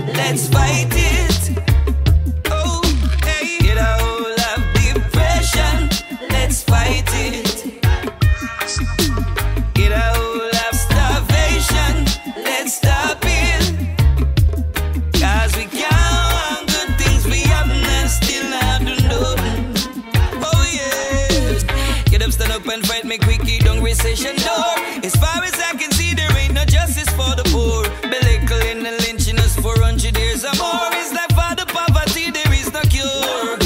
let's fight it. Oh, hey, get a hold of depression, let's fight it. Get a hold of starvation, let's stop it. Cause we can't want good things we have and still not do nothing. Oh yeah. Get up, stand up and fight, make we keep down recession door. As far as I can see, there ain't no justice for the poor. Belittling and lynching us for 100 years or more. It's like for the poverty, there is no cure.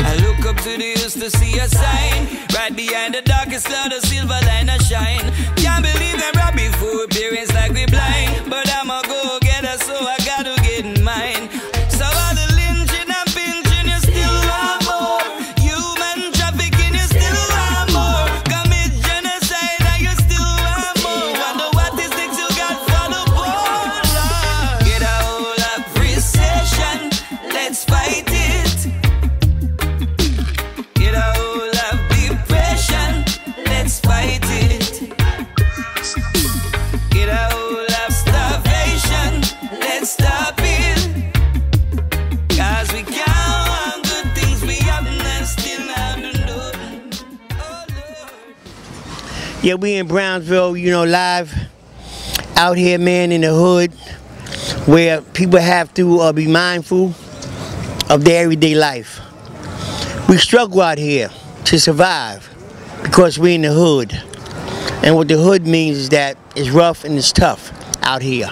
I look up to the hills to see a sign. Right behind the darkest cloud, a silver line a shine. Can't believe them robbing forbearance like we blind. But I'm a go-getter, so I gotta get in mine. So all the lynching and pinching, you still want more. Human trafficking, you still want more. Commit genocide and you still want more. Wonder what these things you got for the poor. Get a hold of recession, let's fight it. Get a hold of depression, let's fight it. Get a hold of starvation, let's stop it. Cause we can't want good things we have and still not do nothing. Oh Lord. Yeah, we in Brownsville, you know, live out here, man, in the hood, where people have to be mindful of their everyday life. We struggle out here to survive because we're in the hood. And what the hood means is that it's rough and it's tough out here.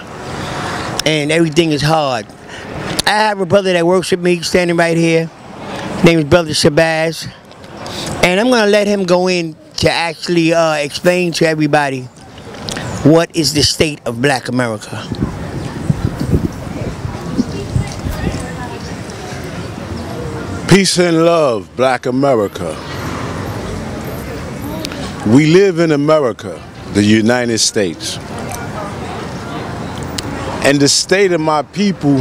And everything is hard. I have a brother that works with me standing right here. His name is Brother Shabazz. And I'm going to let him go in to actually explain to everybody what is the state of Black America. Peace and love, Black America. We live in America, the United States. And the state of my people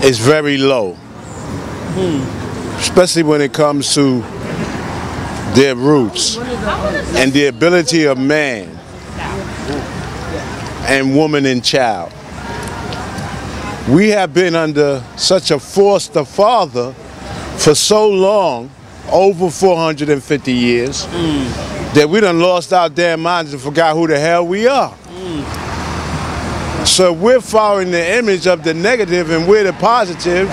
is very low. Especially when it comes to their roots and the ability of man and woman and child. We have been under such a foster father for so long, over 450 years, that we done lost our damn minds and forgot who the hell we are. So we're following the image of the negative and we're the positive.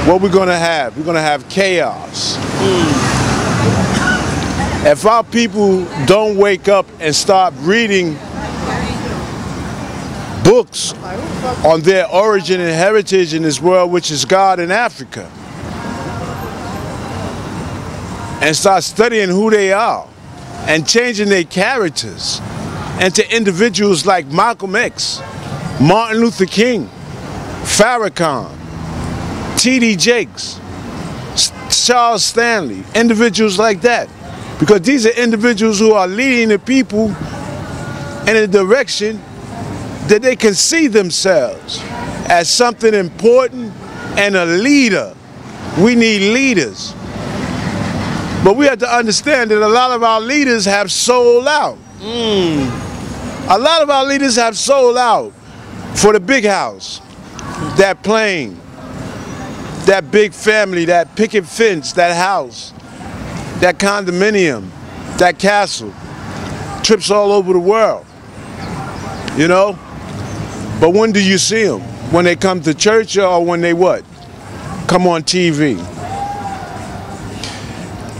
What we're gonna have? We're gonna have chaos. If our people don't wake up and start reading books on their origin and heritage in this world, which is God in Africa, and start studying who they are and changing their characters into individuals like Malcolm X, Martin Luther King, Farrakhan, T.D. Jakes, Charles Stanley, individuals like that. Because these are individuals who are leading the people in a direction that they can see themselves as something important and a leader. We need leaders. But we have to understand that a lot of our leaders have sold out. A lot of our leaders have sold out for the big house, that plane, that big family, that picket fence, that house, that condominium, that castle, trips all over the world, you know? But when do you see them? When they come to church or when they what? Come on TV.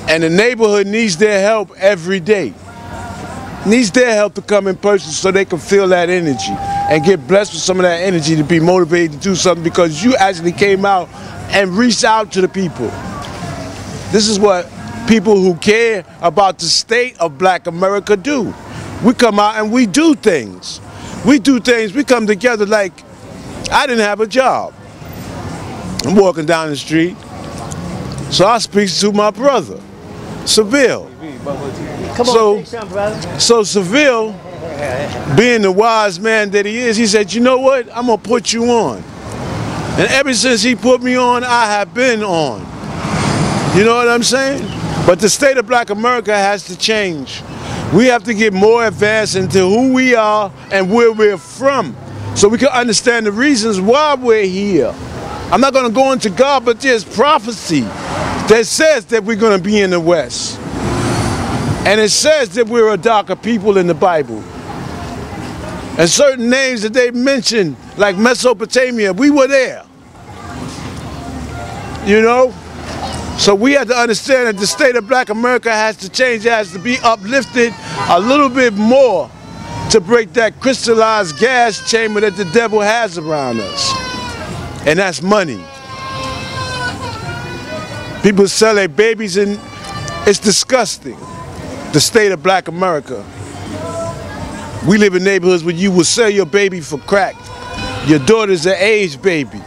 And the neighborhood needs their help every day. Needs their help to come in person so they can feel that energy and get blessed with some of that energy to be motivated to do something because you actually came out and reached out to the people. This is what people who care about the state of Black America do. We come out and we do things. We do things, we come together like, I didn't have a job. I'm walking down the street, so I speak to my brother, Seville. So Seville, being the wise man that he is, he said, you know what, I'm gonna put you on. And ever since he put me on, I have been on. You know what I'm saying? But the state of Black America has to change. We have to get more advanced into who we are and where we're from. so we can understand the reasons why we're here. I'm not going to go into God, but there's prophecy that says that we're going to be in the West. And it says that we're a darker people in the Bible. And certain names that they mentioned, like Mesopotamia, we were there. You know? So we have to understand that the state of Black America has to change. It has to be uplifted a little bit more to break that crystallized gas chamber that the devil has around us. And that's money. People sell their babies, and it's disgusting. The state of Black America. We live in neighborhoods where you will sell your baby for crack. Your daughter's an aged baby.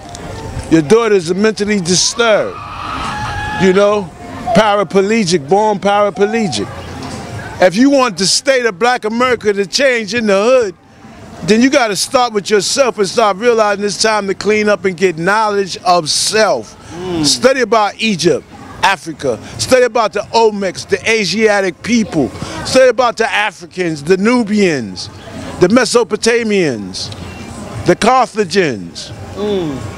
Your daughter's mentally disturbed. You know, paraplegic, born paraplegic. If you want the state of Black America to change in the hood, then you got to start with yourself and start realizing it's time to clean up and get knowledge of self. Study about Egypt, Africa. Study about the Olmecs, the Asiatic people. Study about the Africans, the Nubians, the Mesopotamians, the Carthaginians.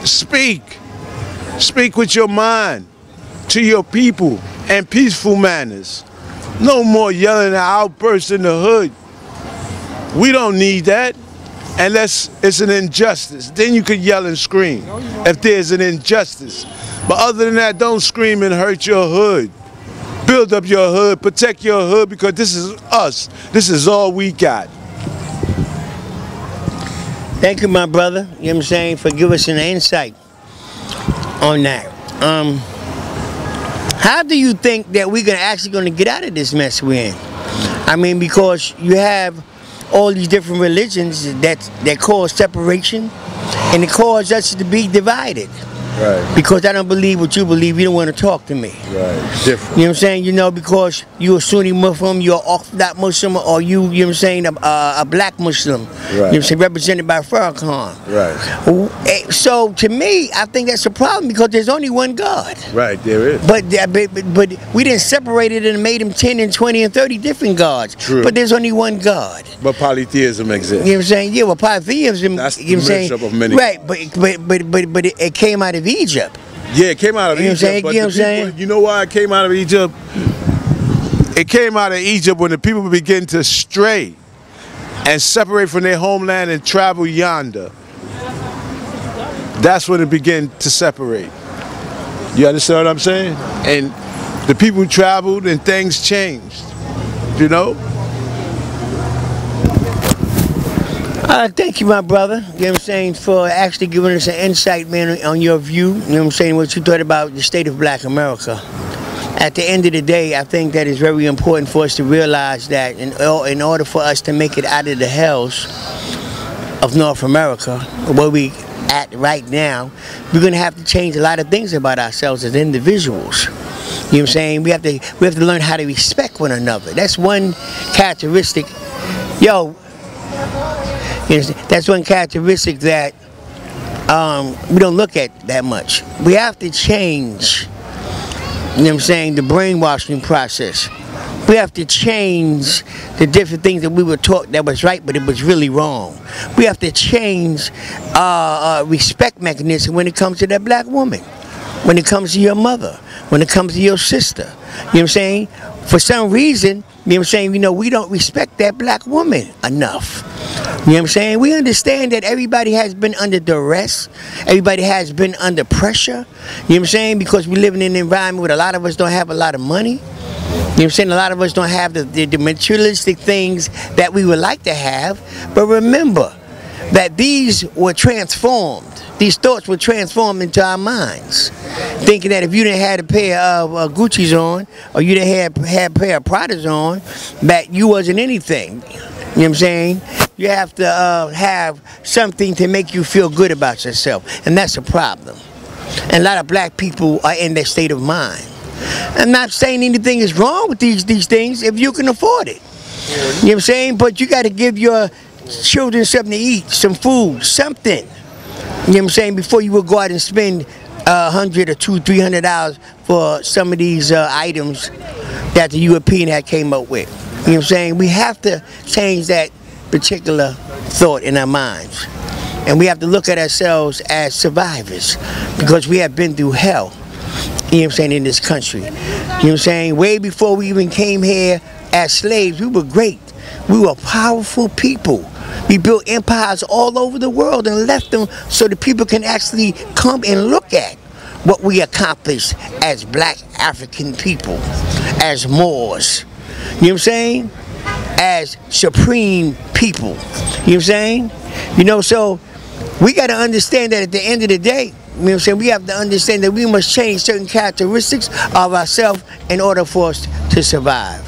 Speak. Speak with your mind to your people in peaceful manners. No more yelling and outbursts in the hood. We don't need that unless it's an injustice. Then you can yell and scream if there's an injustice. But other than that, don't scream and hurt your hood. Build up your hood, protect your hood, because this is us. This is all we got. Thank you, my brother, you know what I'm saying, for giving us an insight on that. How do you think that we're actually going to get out of this mess we're in? I mean, because you have all these different religions that cause separation, and it cause us to be divided. Right. Because I don't believe what you believe, you don't want to talk to me. Right. Different. You know what I'm saying? You know, because you're a Sunni Muslim, you're an Orthodox Muslim, or you know what I'm saying, a black Muslim. Right. You know what I'm saying, represented by Farrakhan. Right. So to me, I think that's a problem because there's only one God. Right, there is. But we didn't separate it and made them 10 and 20 and 30 different gods. True. But there's only one God. But polytheism exists. You know what I'm saying? Yeah, well, polytheism. That's the you know what I'm saying? of many. Right, but it came out of Egypt. Yeah, it came out of Egypt. But you know why it came out of Egypt? It came out of Egypt when the people began to stray and separate from their homeland and travel yonder. That's when it began to separate. You understand what I'm saying? And the people traveled and things changed, you know? Thank you, my brother, you know what I'm saying, for actually giving us an insight, man, on your view, you know what I'm saying, what you thought about the state of Black America. At the end of the day, I think that it's very important for us to realize that in order for us to make it out of the hells of North America, where we at right now, we're going to have to change a lot of things about ourselves as individuals. You know what I'm saying? We have to learn how to respect one another. That's one characteristic. That's one characteristic that we don't look at that much. We have to change, you know what I'm saying, the brainwashing process. We have to change the different things that we were taught that was right, but it was really wrong. We have to change respect mechanism when it comes to that black woman, when it comes to your mother, when it comes to your sister. You know what I'm saying? For some reason, you know what I'm saying, we don't respect that black woman enough. You know what I'm saying? We understand that everybody has been under duress. Everybody has been under pressure. You know what I'm saying? Because we live in an environment where a lot of us don't have a lot of money. You know what I'm saying? A lot of us don't have the materialistic things that we would like to have. But remember that these were transformed. These thoughts were transformed into our minds. Thinking that if you didn't have a pair of Gucci's on, or you didn't have a pair of Pradas on, that you wasn't anything. You know what I'm saying? You have to have something to make you feel good about yourself. And that's a problem. And a lot of black people are in that state of mind. I'm not saying anything is wrong with these things if you can afford it. You know what I'm saying? But you got to give your children something to eat, some food, something. You know what I'm saying? Before you will go out and spend $100 or $200-$300 for some of these items that the European had came up with. You know what I'm saying? We have to change that particular thought in our minds. And we have to look at ourselves as survivors because we have been through hell, you know what I'm saying, in this country. You know what I'm saying? Way before we even came here as slaves, we were great. We were powerful people. We built empires all over the world and left them so that people can actually come and look at what we accomplished as black African people, as Moors. You know what I'm saying? As supreme people. You know what I'm saying? You know, so we got to understand that at the end of the day, you know what I'm saying, we have to understand that we must change certain characteristics of ourselves in order for us to survive.